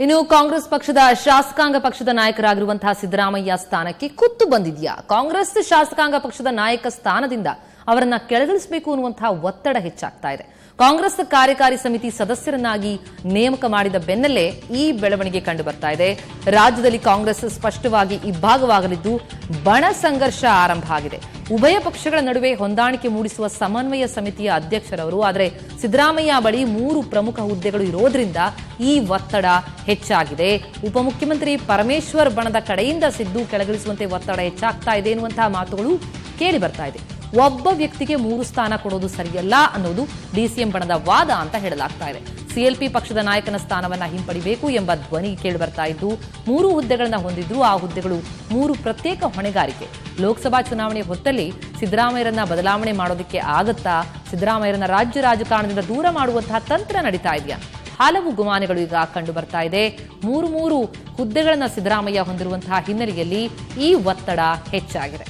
ಇನ್ನು ಕಾಂಗ್ರೆಸ್ ಪಕ್ಷದ ಶಾಸಕಾಂಗ ಪಕ್ಷದ ನಾಯಕರಾಗಿರುವಂತಹ ಸಿದ್ದರಾಮಯ್ಯ ಸ್ಥಾನಕ್ಕೆ ಕುತ್ತು ಬಂದಿದೆಯಾ? ಕಾಂಗ್ರೆಸ್ ಶಾಸಕಾಂಗ ಪಕ್ಷದ ನಾಯಕ ಸ್ಥಾನದಿಂದ ಅವರನ್ನ ಕೆಳಗಿಳಿಸಬೇಕು ಅನ್ನುವಂತಹ ಒತ್ತಡ ಹೆಚ್ಚಾಗ್ತಾ ಇದೆ. ಕಾಂಗ್ರೆಸ್ ಕಾರ್ಯಕಾರಿ ಸಮಿತಿ ಸದಸ್ಯರನ್ನಾಗಿ ನೇಮಕ ಮಾಡಿದ ಬೆನ್ನಲ್ಲೇ ಈ ಬೆಳವಣಿಗೆ ಕಂಡು ಬರ್ತಾ ಇದೆ. ರಾಜ್ಯದಲ್ಲಿ ಕಾಂಗ್ರೆಸ್ ಸ್ಪಷ್ಟವಾಗಿ ಇಬ್ಬಾಗವಾಗಲಿದ್ದು ಬಣ ಸಂಘರ್ಷ ಆರಂಭ ಆಗಿದೆ. ಉಭಯ ಪಕ್ಷಗಳ ನಡುವೆ ಹೊಂದಾಣಿಕೆ ಮೂಡಿಸುವ ಸಮನ್ವಯ ಸಮಿತಿಯ ಅಧ್ಯಕ್ಷರವರು. ಆದರೆ ಸಿದ್ದರಾಮಯ್ಯ ಬಳಿ 3 ಪ್ರಮುಖ ಹುದ್ದೆಗಳು ಇರೋದ್ರಿಂದ ಈ ಒತ್ತಡ ಹೆಚ್ಚಾಗಿದೆ. ಉಪಮುಖ್ಯಮಂತ್ರಿ ಪರಮೇಶ್ವರ್ ಬಣದ ಕಡೆಯಿಂದ ಸಿದ್ದು ಕೆಳಗಿಳಿಸುವಂತೆ ಒತ್ತಡ ಹೆಚ್ಚಾಗ್ತಾ ಇದೆ ಎನ್ನುವಂತಹ ಮಾತುಗಳು ಕೇಳಿ ಬರ್ತಾ ಇದೆ. ಒಬ್ಬ ವ್ಯಕ್ತಿಗೆ 3 ಸ್ಥಾನ ಕೊಡೋದು ಸರಿಯಲ್ಲ ಅನ್ನೋದು ಡಿಸಿಎಂ ಬಣದ ವಾದ ಅಂತ ಹೇಳಲಾಗ್ತಾ ಇದೆ. ಸಿಎಲ್ಪಿ ಪಕ್ಷದ ನಾಯಕನ ಸ್ಥಾನವನ್ನ ಹಿಂಪಡಿಬೇಕು ಎಂಬ ಧ್ವನಿ ಕೇಳಿ ಬರ್ತಾ ಇದ್ದು 3 ಹುದ್ದೆಗಳನ್ನ ಹೊಂದಿದ್ರು. ಆ ಹುದ್ದೆಗಳು 3 ಪ್ರತ್ಯೇಕ ಹೊಣೆಗಾರಿಕೆ. ಲೋಕಸಭಾ ಚುನಾವಣೆ ಹೊತ್ತಲ್ಲಿ ಸಿದ್ದರಾಮಯ್ಯರನ್ನ ಬದಲಾವಣೆ ಮಾಡೋದಕ್ಕೆ ಆಗತ್ತಾ? ಸಿದ್ದರಾಮಯ್ಯರನ್ನ ರಾಜ್ಯ ರಾಜಕಾರಣದಿಂದ ದೂರ ಮಾಡುವಂತಹ ತಂತ್ರ ನಡೀತಾ ಇದೆಯಾ? ಹಲವು ಗುಮಾನಿಗಳು ಈಗ ಕಂಡು ಬರ್ತಾ ಇದೆ. 3 ಹುದ್ದೆಗಳನ್ನ ಸಿದ್ದರಾಮಯ್ಯ ಹೊಂದಿರುವಂತಹ ಹಿನ್ನೆಲೆಯಲ್ಲಿ ಈ ಒತ್ತಡ ಹೆಚ್ಚಾಗಿದೆ.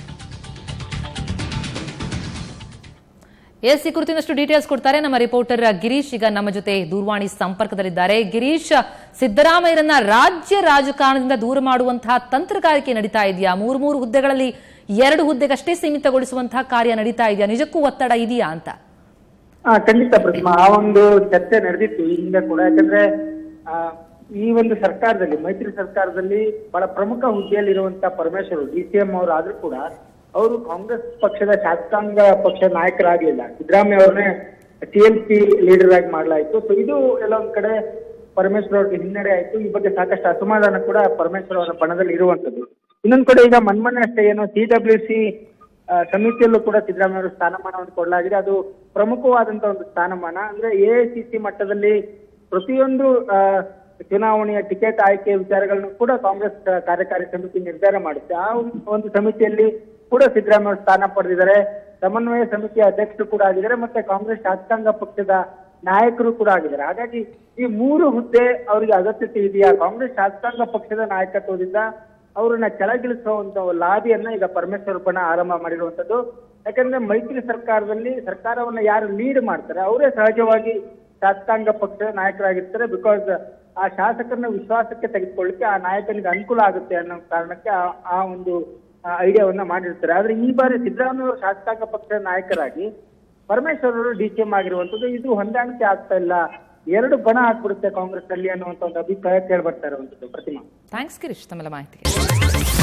ಎಸ್, ಈ ಕುರಿತಿನಷ್ಟು ಡೀಟೇಲ್ಸ್ ಕೊಡ್ತಾರೆ ನಮ್ಮ ರಿಪೋರ್ಟರ್ ಗಿರೀಶ್. ಈಗ ನಮ್ಮ ಜೊತೆ ದೂರವಾಣಿ ಸಂಪರ್ಕದಲ್ಲಿದ್ದಾರೆ. ಗಿರೀಶ್, ಸಿದ್ದರಾಮಯ್ಯರನ್ನ ರಾಜ್ಯ ರಾಜಕಾರಣದಿಂದ ದೂರ ಮಾಡುವಂತಹ ತಂತ್ರಗಾರಿಕೆ ನಡೀತಾ ಇದೆಯಾ? 3 ಹುದ್ದೆಗಳಲ್ಲಿ 2 ಹುದ್ದೆಗಷ್ಟೇ ಸೀಮಿತಗೊಳಿಸುವಂತಹ ಕಾರ್ಯ ನಡೀತಾ ಇದೆಯಾ? ನಿಜಕ್ಕೂ ಒತ್ತಡ ಇದೆಯಾ ಅಂತ? ಖಂಡಿತ ಪ್ರತಿಮಾ, ಆ ಒಂದು ಚರ್ಚೆ ನಡೆದಿತ್ತು ಈ ಹಿಂದೆ ಕೂಡ. ಯಾಕಂದ್ರೆ ಈ ಒಂದು ಸರ್ಕಾರದಲ್ಲಿ, ಮೈತ್ರಿ ಸರ್ಕಾರದಲ್ಲಿ ಬಹಳ ಪ್ರಮುಖ ಹುದ್ದೆಯಲ್ಲಿರುವಂತಹ ಪರಮೇಶ್ವರ್ ಡಿಸಿಎಂ ಅವರು ಆದ್ರೂ ಕೂಡ ಅವರು ಕಾಂಗ್ರೆಸ್ ಪಕ್ಷದ ಶಾಸಕಾಂಗ ಪಕ್ಷದ ನಾಯಕರಾಗಲಿಲ್ಲ. ಸಿದ್ದರಾಮಯ್ಯ ಅವ್ರನ್ನೇ ಟಿಎಂಸಿ ಲೀಡರ್ ಆಗಿ ಮಾಡಲಾಯಿತು. ಸೊ ಇದು ಎಲ್ಲ ಒಂದ್ ಕಡೆ ಪರಮೇಶ್ವರ್ ಅವ್ರಿಗೆ ಹಿನ್ನಡೆ ಆಯ್ತು. ಈ ಬಗ್ಗೆ ಸಾಕಷ್ಟು ಅಸಮಾಧಾನ ಕೂಡ ಪರಮೇಶ್ವರ್ ಅವರ ಬಣದಲ್ಲಿ ಇರುವಂತದ್ದು. ಇನ್ನೊಂದ್ ಕಡೆ ಈಗ ಮೊನ್ನೆ ಅಷ್ಟೇ ಏನೋ CWC ಸಮಿತಿಯಲ್ಲೂ ಕೂಡ ಸಿದ್ದರಾಮಯ್ಯ ಅವರ ಸ್ಥಾನಮಾನವನ್ನು ಕೊಡಲಾಗಿದೆ. ಅದು ಪ್ರಮುಖವಾದಂತ ಒಂದು ಸ್ಥಾನಮಾನ. ಅಂದ್ರೆ AICC ಮಟ್ಟದಲ್ಲಿ ಪ್ರತಿಯೊಂದು ಚುನಾವಣೆಯ ಟಿಕೆಟ್ ಆಯ್ಕೆ ವಿಚಾರಗಳನ್ನು ಕೂಡ ಕಾಂಗ್ರೆಸ್ ಕಾರ್ಯಕಾರಿ ಸಮಿತಿ ನಿರ್ಧಾರ ಮಾಡುತ್ತೆ. ಆ ಒಂದು ಸಮಿತಿಯಲ್ಲಿ ಕೂಡ ಸಿದ್ದರಾಮಯ್ಯ ಸ್ಥಾನ ಪಡೆದಿದ್ದಾರೆ. ಸಮನ್ವಯ ಸಮಿತಿಯ ಅಧ್ಯಕ್ಷರು ಕೂಡ ಆಗಿದ್ದಾರೆ, ಮತ್ತೆ ಕಾಂಗ್ರೆಸ್ ಶಾಸಕಾಂಗ ಪಕ್ಷದ ನಾಯಕರು ಕೂಡ ಆಗಿದ್ದಾರೆ. ಹಾಗಾಗಿ ಈ 3 ಹುದ್ದೆ ಅವರಿಗೆ ಅಗತ್ಯತೆ ಇದೆಯಾ? ಕಾಂಗ್ರೆಸ್ ಶಾಸಕಾಂಗ ಪಕ್ಷದ ನಾಯಕತ್ವದಿಂದ ಅವರನ್ನ ಕೆಳಗಿಳಿಸುವಂತ ಲಾಬಿಯನ್ನ ಈಗ ಪರಮೇಶ್ವರ್ ಬಣ ಆರಂಭ ಮಾಡಿರುವಂತದ್ದು. ಯಾಕಂದ್ರೆ ಮೈತ್ರಿ ಸರ್ಕಾರದಲ್ಲಿ ಸರ್ಕಾರವನ್ನ ಯಾರು ಲೀಡ್ ಮಾಡ್ತಾರೆ ಅವರೇ ಸಹಜವಾಗಿ ಶಾಸಕಾಂಗ ಪಕ್ಷದ ನಾಯಕರಾಗಿರ್ತಾರೆ. ಬಿಕಾಸ್ ಆ ಶಾಸಕರನ್ನ ವಿಶ್ವಾಸಕ್ಕೆ ತೆಗೆದುಕೊಳ್ಳಿಕ್ಕೆ ಆ ನಾಯಕನಿಗೆ ಅನುಕೂಲ ಆಗುತ್ತೆ ಅನ್ನೋ ಕಾರಣಕ್ಕೆ ಆ ಒಂದು ಐಡಿಯಾವನ್ನ ಮಾಡಿರ್ತಾರೆ. ಆದ್ರೆ ಈ ಬಾರಿ ಸಿದ್ದರಾಮಯ್ಯ ಅವರು ಶಾಸಕಾಂಗ ಪಕ್ಷದ ನಾಯಕರಾಗಿ ಪರಮೇಶ್ವರ್ ಅವರು DCM ಆಗಿರುವಂತದ್ದು, ಇದು ಹೊಂದಾಣಿಕೆ ಆಗ್ತಾ ಇಲ್ಲ. 2 ಬಣ ಆಗ್ಬಿಡುತ್ತೆ ಕಾಂಗ್ರೆಸ್ ಅಲ್ಲಿ ಅನ್ನುವಂತ ಒಂದು ಅಭಿಪ್ರಾಯ ಕೇಳಿ ಬರ್ತಾ ಇರುವಂತದ್ದು. ಪ್ರತಿಮಾ, ಥ್ಯಾಂಕ್ಸ್ ಗಿರೀಶ್ ತಮ್ಮೆಲ್ಲ ಮಾಹಿತಿಗೆ.